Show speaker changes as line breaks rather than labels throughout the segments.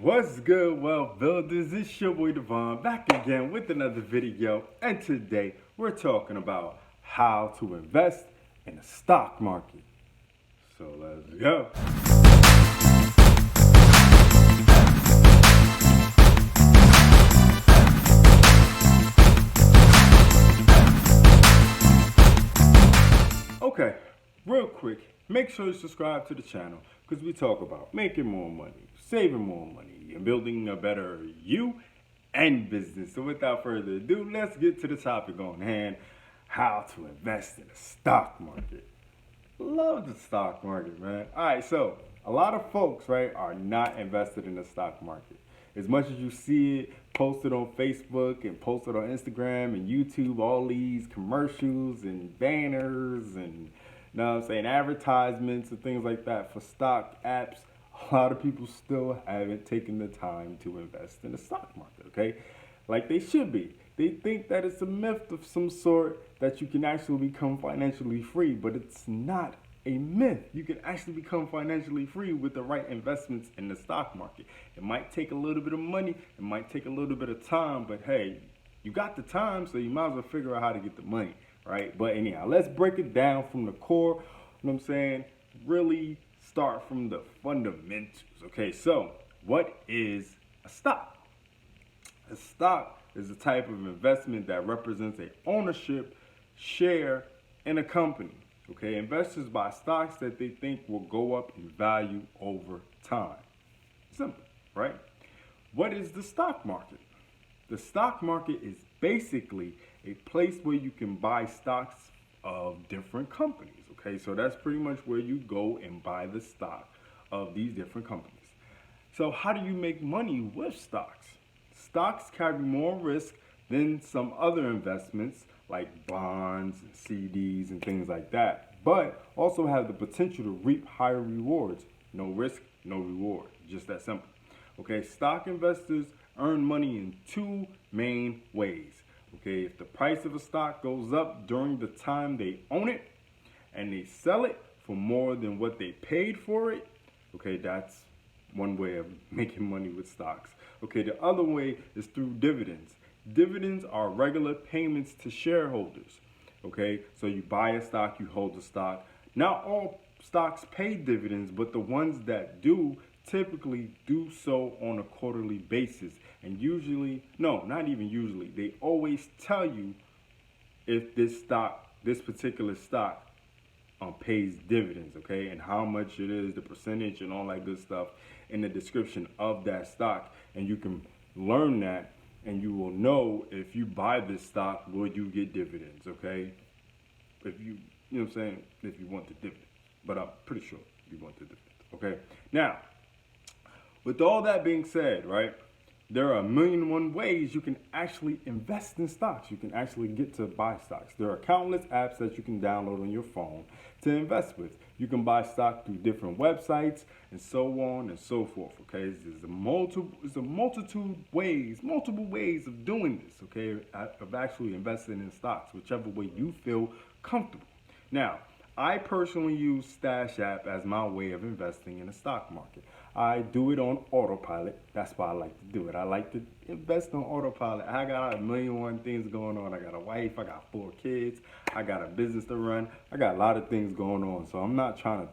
What's good, wealth builders? It's your boy Devon back again with another video, and today we're talking about how to invest in the stock market. So let's go. Okay, real quick, make sure you subscribe to the channel because we talk about making more money, saving more money, and building a better you and business. So without further ado, let's get to the topic on hand, how to invest in the stock market. Love the stock market, man. All right, so a lot of folks, right, are not invested in the stock market. As much as you see it posted on Facebook and posted on Instagram and YouTube, all these commercials and banners and, you know what I'm saying, advertisements and things like that for stock apps, a lot of people still haven't taken the time to invest in the stock market, okay? Like they should be. They think that it's a myth of some sort that you can actually become financially free, but it's not a myth. You can actually become financially free with the right investments in the stock market. It might take a little bit of money, it might take a little bit of time, but hey, you got the time, so you might as well figure out how to get the money, right? But anyhow, let's break it down from the core, you know what I'm saying? Really start from the fundamentals, okay? So, what is a stock? A stock is a type of investment that represents a ownership share in a company. Okay, investors buy stocks that they think will go up in value over time. Simple, right? What is the stock market? The stock market is basically a place where you can buy stocks of different companies. Okay, so that's pretty much where you go and buy the stock of these different companies. So how do you make money with stocks? Stocks carry more risk than some other investments like bonds and CDs and things like that, but also have the potential to reap higher rewards. No risk, no reward. Just that simple. Okay, stock investors earn money in two main ways. Okay, if the price of a stock goes up during the time they own it and they sell it for more than what they paid for it, okay, that's one way of making money with stocks. Okay, the other way is through dividends. Dividends are regular payments to shareholders. Okay, so you buy a stock, you hold the stock. Not all stocks pay dividends, but the ones that do typically do so on a quarterly basis. And usually, no, not even usually, they always tell you if this particular stock pays dividends, okay, and how much it is, the percentage and all that good stuff in the description of that stock. And you can learn that and you will know if you buy this stock, will you get dividends, okay? If you know what I'm saying, if you want the dividends. But I'm pretty sure you want the dividends, okay? Now, with all that being said, right, there are 1,000,001 ways you can actually invest in stocks. You can actually get to buy stocks. There are countless apps that you can download on your phone to invest with. You can buy stock through different websites and so on and so forth. Okay, there's multiple ways of doing this. Okay, of actually investing in stocks, whichever way you feel comfortable. Now, I personally use Stash app as my way of investing in the stock market. I do it on autopilot. That's why I like to do it. I like to invest on autopilot. I got 1,000,001 things going on. I got a wife, I got 4 kids, I got a business to run. I got a lot of things going on. So I'm not trying to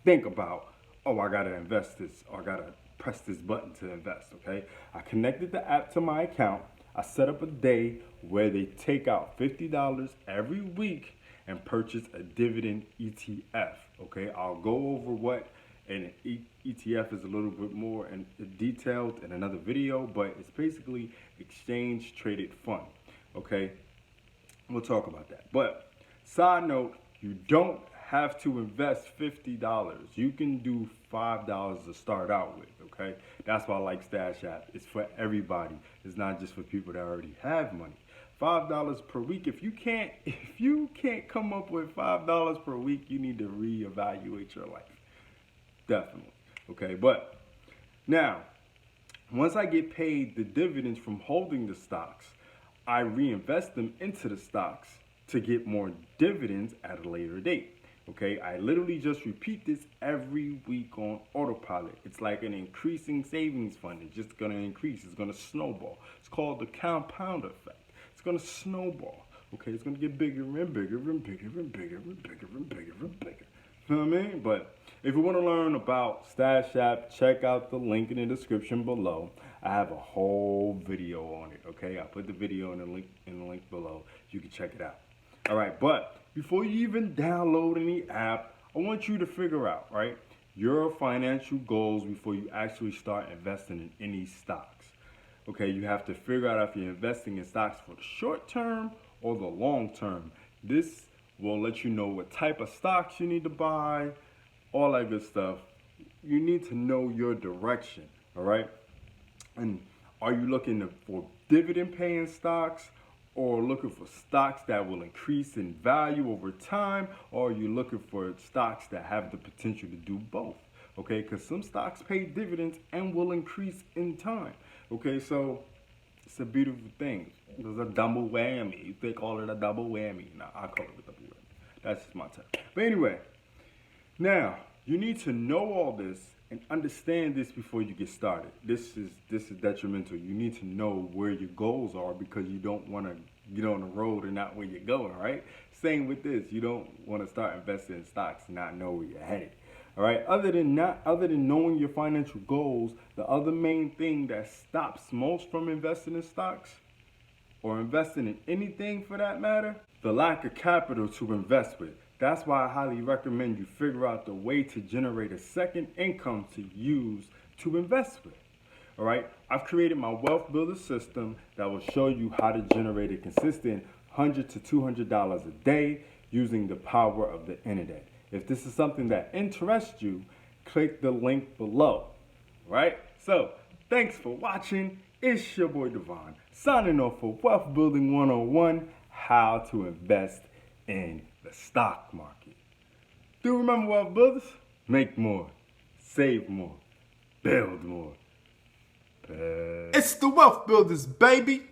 think about, oh, I got to invest this or I got to press this button to invest, okay? I connected the app to my account. I set up a day where they take out $50 every week and purchase a dividend ETF, okay? I'll go over what an ETF is a little bit more detailed in another video, but it's basically exchange traded fund, okay? We'll talk about that. But side note, you don't have to invest $50. You can do $5 to start out with, okay? That's why I like Stash app. It's for everybody. It's not just for people that already have money. $5 per week. If you can't come up with $5 per week, you need to reevaluate your life. Definitely. Okay, but now, once I get paid the dividends from holding the stocks, I reinvest them into the stocks to get more dividends at a later date. Okay, I literally just repeat this every week on autopilot. It's like an increasing savings fund. It's just gonna increase. It's gonna snowball. It's called the compound effect. It's gonna snowball. Okay, it's gonna get bigger and bigger and bigger and bigger and bigger and bigger and bigger. You know what I mean? But if you want to learn about Stash App, check out the link in the description below. I have a whole video on it. Okay, I'll put the video in the link below. You can check it out. All right, but before you even download any app, I want you to figure out, right, your financial goals before you actually start investing in any stocks. Okay, you have to figure out if you're investing in stocks for the short term or the long term. This will let you know what type of stocks you need to buy, all that good stuff. You need to know your direction, all right? And are you looking for dividend paying stocks, or looking for stocks that will increase in value over time, or are you looking for stocks that have the potential to do both? Okay, because some stocks pay dividends and will increase in time. Okay, so it's a beautiful thing. It's a double whammy. They call it a double whammy. Nah, I call it a double whammy. That's just my term. But anyway, now you need to know all this and understand this before you get started. This is detrimental. You need to know where your goals are, because you don't want to get on the road and not where you're going, right? Same with this. You don't want to start investing in stocks and not know where you're headed. All right. Other than knowing your financial goals, the other main thing that stops most from investing in stocks, or investing in anything for that matter, the lack of capital to invest with. That's why I highly recommend you figure out the way to generate a second income to use to invest with. All right, I've created my Wealth Builder system that will show you how to generate a consistent $100 to $200 a day using the power of the internet. If this is something that interests you, click the link below. All right, so thanks for watching. It's your boy Devon, signing off for Wealth Building 101, how to invest in the stock market. Do remember, Wealth Builders, make more, save more, build more.
It's the Wealth Builders, baby.